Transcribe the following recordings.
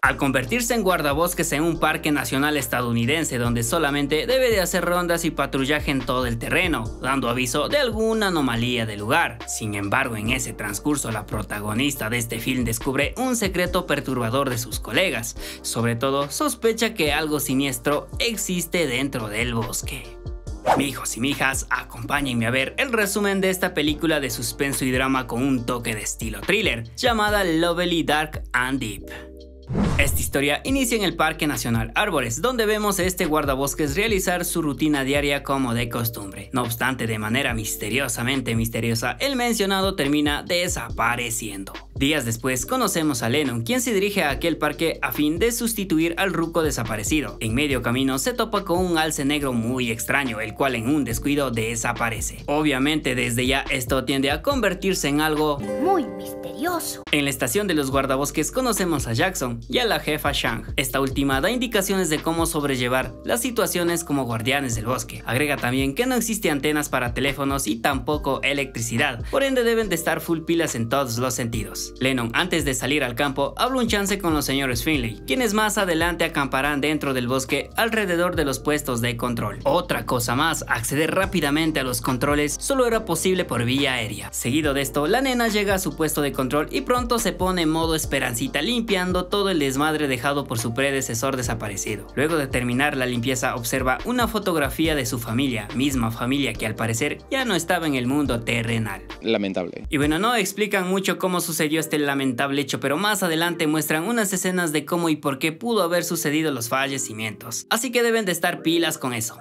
Al convertirse en guardabosques en un parque nacional estadounidense donde solamente debe de hacer rondas y patrullaje en todo el terreno, dando aviso de alguna anomalía del lugar. Sin embargo, en ese transcurso la protagonista de este film descubre un secreto perturbador de sus colegas. Sobre todo, sospecha que algo siniestro existe dentro del bosque. Mijos y mijas, acompáñenme a ver el resumen de esta película de suspenso y drama con un toque de estilo thriller, llamada Lovely Dark and Deep. Esta historia inicia en el Parque Nacional Árboles, donde vemos a este guardabosques realizar su rutina diaria como de costumbre. No obstante, de manera misteriosamente misteriosa, el mencionado termina desapareciendo. Días después conocemos a Lennon, quien se dirige a aquel parque a fin de sustituir al ruco desaparecido. En medio camino se topa con un alce negro muy extraño, el cual en un descuido desaparece. Obviamente desde ya esto tiende a convertirse en algo muy misterioso. En la estación de los guardabosques conocemos a Jackson y a la jefa Shang. Esta última da indicaciones de cómo sobrellevar las situaciones como guardianes del bosque. Agrega también que no existe antenas para teléfonos y tampoco electricidad, por ende deben de estar full pilas en todos los sentidos. Lennon, antes de salir al campo, habla un chance con los señores Finley, quienes más adelante acamparán dentro del bosque alrededor de los puestos de control. Otra cosa más, acceder rápidamente a los controles solo era posible por vía aérea. Seguido de esto, la nena llega a su puesto de control y pronto se pone en modo Esperancita, limpiando todo el desmadre dejado por su predecesor desaparecido. Luego de terminar la limpieza, observa una fotografía de su familia, misma familia que al parecer ya no estaba en el mundo terrenal. Lamentable. Y bueno, no explican mucho cómo sucedió este lamentable hecho, pero más adelante muestran unas escenas de cómo y por qué pudo haber sucedido los fallecimientos. Así que deben de estar pilas con eso.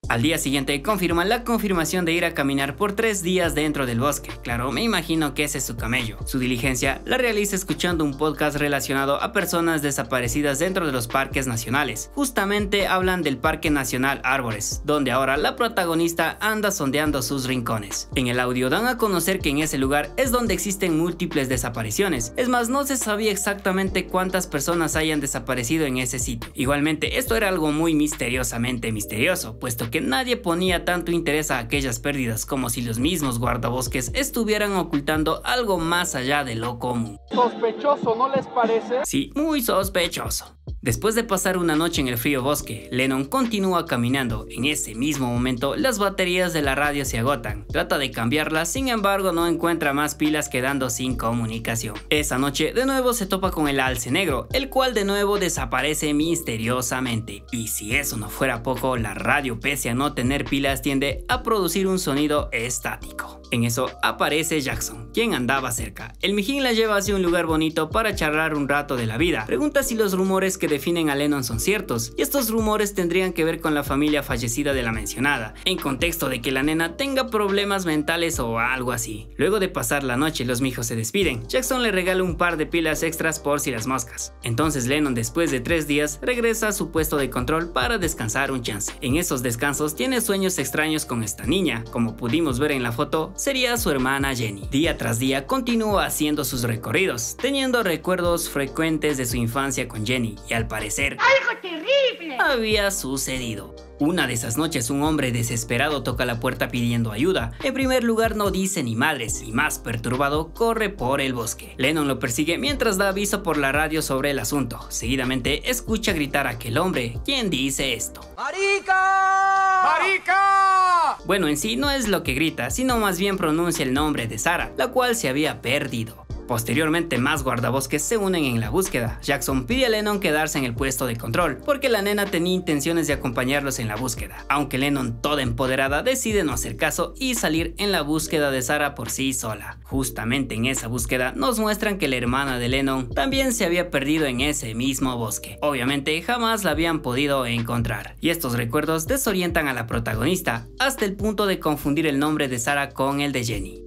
Al día siguiente confirman la confirmación de ir a caminar por 3 días dentro del bosque. Claro, me imagino que ese es su camello. Su diligencia la realiza escuchando un podcast relacionado a personas desaparecidas dentro de los parques nacionales. Justamente hablan del Parque Nacional Árboles, donde ahora la protagonista anda sondeando sus rincones. En el audio dan a conocer que en ese lugar es donde existen múltiples desapariciones. Es más, no se sabía exactamente cuántas personas hayan desaparecido en ese sitio. Igualmente, esto era algo muy misteriosamente misterioso, puesto que nadie ponía tanto interés a aquellas pérdidas como si los mismos guardabosques estuvieran ocultando algo más allá de lo común. Sospechoso, ¿no les parece? Sí, muy sospechoso. Después de pasar una noche en el frío bosque, Lennon continúa caminando. En ese mismo momento, las baterías de la radio se agotan. Trata de cambiarlas, sin embargo no encuentra más pilas, quedando sin comunicación. Esa noche de nuevo se topa con el alce negro, el cual de nuevo desaparece misteriosamente. Y si eso no fuera poco, la radio, pese a no tener pilas, tiende a producir un sonido estático. En eso aparece Jackson, quien andaba cerca. El mijín la lleva hacia un lugar bonito para charlar un rato de la vida. Pregunta si los rumores que definen a Lennon son ciertos, y estos rumores tendrían que ver con la familia fallecida de la mencionada, en contexto de que la nena tenga problemas mentales o algo así. Luego de pasar la noche, los mijos se despiden. Jackson le regala un par de pilas extras por si las moscas. Entonces Lennon, después de 3 días, regresa a su puesto de control para descansar un chance. En esos descansos tiene sueños extraños con esta niña. Como pudimos ver en la foto, sería su hermana Jenny. Día tras día continúa haciendo sus recorridos, teniendo recuerdos frecuentes de su infancia con Jenny, y al parecer ¡algo terrible había sucedido! Una de esas noches un hombre desesperado toca la puerta pidiendo ayuda. En primer lugar no dice ni madres, y más perturbado corre por el bosque. Lennon lo persigue mientras da aviso por la radio sobre el asunto. Seguidamente escucha gritar a aquel hombre, quien dice esto: ¡Marica! ¡Marica! Bueno, en sí no es lo que grita, sino más bien pronuncia el nombre de Sarah, la cual se había perdido. Posteriormente, más guardabosques se unen en la búsqueda. Jackson pide a Lennon quedarse en el puesto de control, porque la nena tenía intenciones de acompañarlos en la búsqueda, aunque Lennon, toda empoderada, decide no hacer caso y salir en la búsqueda de Sarah por sí sola. Justamente en esa búsqueda nos muestran que la hermana de Lennon también se había perdido en ese mismo bosque. Obviamente jamás la habían podido encontrar, y estos recuerdos desorientan a la protagonista hasta el punto de confundir el nombre de Sarah con el de Jenny.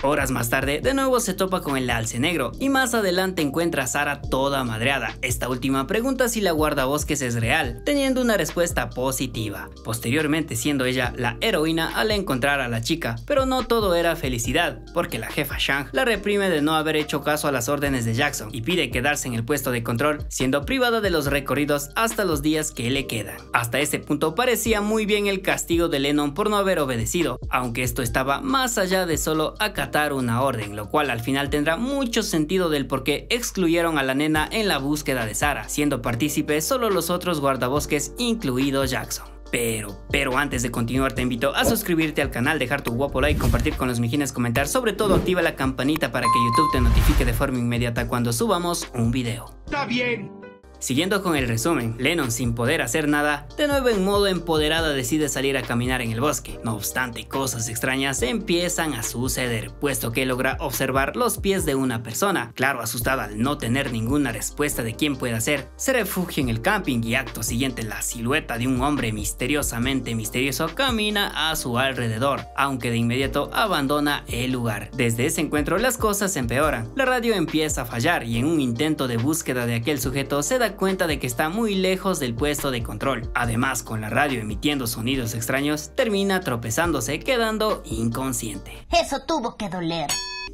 Horas más tarde, de nuevo se topa con el alce negro y más adelante encuentra a Sarah toda madreada. Esta última pregunta si la guardabosques es real, teniendo una respuesta positiva. Posteriormente, siendo ella la heroína al encontrar a la chica, pero no todo era felicidad, porque la jefa Shang la reprime de no haber hecho caso a las órdenes de Jackson y pide quedarse en el puesto de control, siendo privada de los recorridos hasta los días que le quedan. Hasta ese punto parecía muy bien el castigo de Lennon por no haber obedecido, aunque esto estaba más allá de solo acatar acatar una orden, lo cual al final tendrá mucho sentido del por qué excluyeron a la nena en la búsqueda de Sarah, siendo partícipes solo los otros guardabosques, incluido Jackson. Pero antes de continuar te invito a suscribirte al canal, dejar tu guapo like, compartir con los mijines, comentar, sobre todo activa la campanita para que YouTube te notifique de forma inmediata cuando subamos un video. ¡Está bien! Siguiendo con el resumen, Lennon, sin poder hacer nada, de nuevo en modo empoderada decide salir a caminar en el bosque. No obstante, cosas extrañas empiezan a suceder, puesto que logra observar los pies de una persona. Claro, asustada al no tener ninguna respuesta de quién pueda ser, se refugia en el camping y acto siguiente la silueta de un hombre misteriosamente misterioso camina a su alrededor, aunque de inmediato abandona el lugar. Desde ese encuentro las cosas empeoran, la radio empieza a fallar y en un intento de búsqueda de aquel sujeto se da cuenta de que está muy lejos del puesto de control. Además, con la radio emitiendo sonidos extraños, termina tropezándose, quedando inconsciente. Eso tuvo que doler.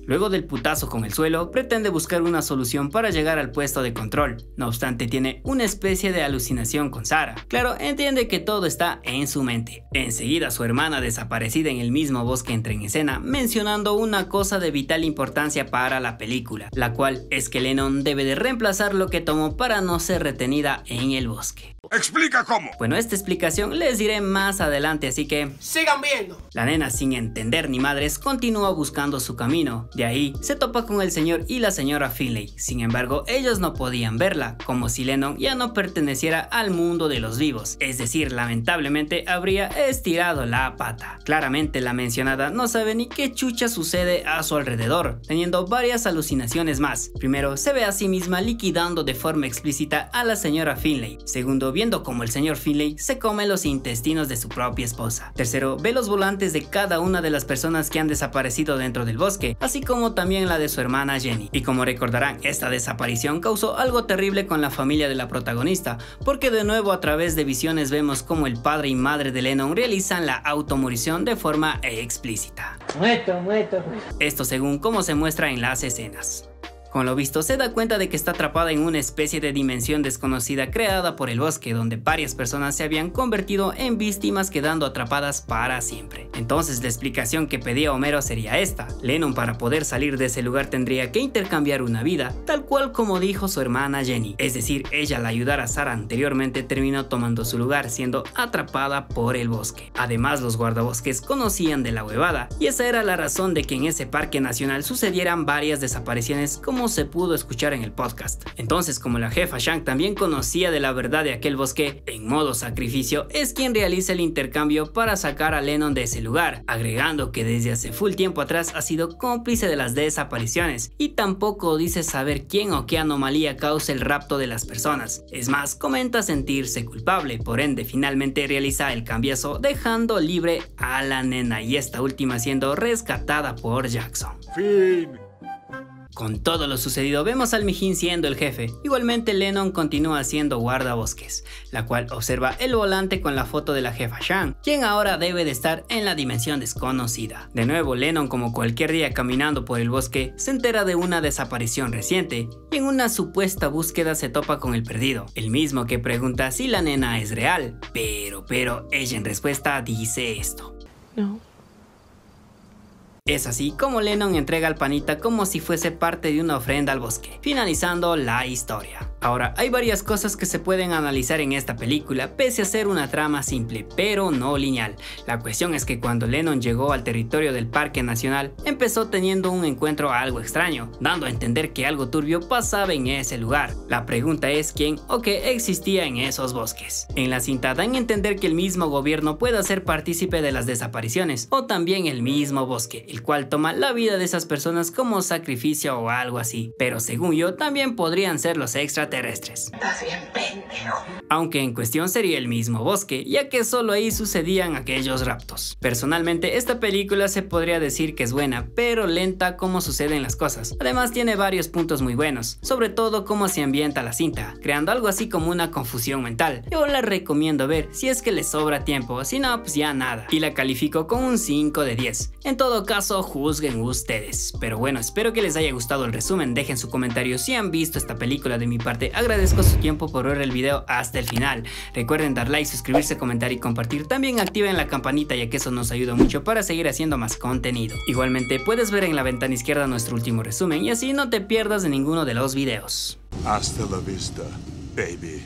Luego del putazo con el suelo, pretende buscar una solución para llegar al puesto de control. No obstante, tiene una especie de alucinación con Sarah. Claro, entiende que todo está en su mente. Enseguida, su hermana desaparecida en el mismo bosque entra en escena, mencionando una cosa de vital importancia para la película, la cual es que Lennon debe de reemplazar lo que tomó para no ser retenida en el bosque. ¡Explica cómo! Bueno, esta explicación les diré más adelante, así que ¡sigan viendo! La nena, sin entender ni madres, continúa buscando su camino. De ahí, se topa con el señor y la señora Finlay. Sin embargo, ellos no podían verla, como si Lennon ya no perteneciera al mundo de los vivos. Es decir, lamentablemente habría estirado la pata. Claramente la mencionada no sabe ni qué chucha sucede a su alrededor, teniendo varias alucinaciones más. Primero, se ve a sí misma liquidando de forma explícita a la señora Finlay. Segundo, viendo como el señor Finlay se come los intestinos de su propia esposa. Tercero, ve los volantes de cada una de las personas que han desaparecido dentro del bosque, así como también la de su hermana Jenny. Y como recordarán, esta desaparición causó algo terrible con la familia de la protagonista, porque de nuevo a través de visiones vemos como el padre y madre de Lennon realizan la automorición de forma explícita. Muerto. Esto según cómo se muestra en las escenas. Con lo visto, se da cuenta de que está atrapada en una especie de dimensión desconocida creada por el bosque, donde varias personas se habían convertido en víctimas, quedando atrapadas para siempre. Entonces la explicación que pedía Homero sería esta: Lennon, para poder salir de ese lugar, tendría que intercambiar una vida, tal cual como dijo su hermana Jenny. Es decir, ella, al ayudar a Sarah anteriormente, terminó tomando su lugar, siendo atrapada por el bosque. Además, los guardabosques conocían de la huevada, y esa era la razón de que en ese parque nacional sucedieran varias desapariciones, como se pudo escuchar en el podcast. Entonces, como la jefa Shank también conocía de la verdad de aquel bosque, en modo sacrificio es quien realiza el intercambio para sacar a Lennon de ese lugar, agregando que desde hace full tiempo atrás ha sido cómplice de las desapariciones y tampoco dice saber quién o qué anomalía causa el rapto de las personas. Es más, comenta sentirse culpable, por ende finalmente realiza el cambiazo, dejando libre a la nena, y esta última siendo rescatada por Jackson. Fin. Con todo lo sucedido, vemos al mijín siendo el jefe. Igualmente, Lennon continúa siendo guardabosques, la cual observa el volante con la foto de la jefa Shank, quien ahora debe de estar en la dimensión desconocida. De nuevo, Lennon, como cualquier día caminando por el bosque, se entera de una desaparición reciente y en una supuesta búsqueda se topa con el perdido, el mismo que pregunta si la nena es real, pero ella en respuesta dice esto: No. Es así como Lennon entrega al panita como si fuese parte de una ofrenda al bosque, finalizando la historia. Ahora, hay varias cosas que se pueden analizar en esta película, pese a ser una trama simple, pero no lineal. La cuestión es que cuando Lennon llegó al territorio del Parque Nacional, empezó teniendo un encuentro algo extraño, dando a entender que algo turbio pasaba en ese lugar. La pregunta es quién o qué existía en esos bosques. En la cinta dan a entender que el mismo gobierno puede ser partícipe de las desapariciones, o también el mismo bosque, el cual toma la vida de esas personas como sacrificio o algo así, pero según yo también podrían ser los extraterrestres. Estás bien pendejo. Aunque en cuestión sería el mismo bosque, ya que solo ahí sucedían aquellos raptos. Personalmente, esta película se podría decir que es buena, pero lenta como suceden las cosas. Además tiene varios puntos muy buenos, sobre todo cómo se ambienta la cinta, creando algo así como una confusión mental. Yo la recomiendo ver si es que les sobra tiempo, si no pues ya nada, y la califico con un 5 de 10. En todo caso, paso juzguen ustedes. Pero bueno, espero que les haya gustado el resumen, dejen su comentario si han visto esta película. De mi parte agradezco su tiempo por ver el video hasta el final. Recuerden dar like, suscribirse, comentar y compartir. También activen la campanita ya que eso nos ayuda mucho para seguir haciendo más contenido. Igualmente puedes ver en la ventana izquierda nuestro último resumen y así no te pierdas de ninguno de los videos. Hasta la vista, baby.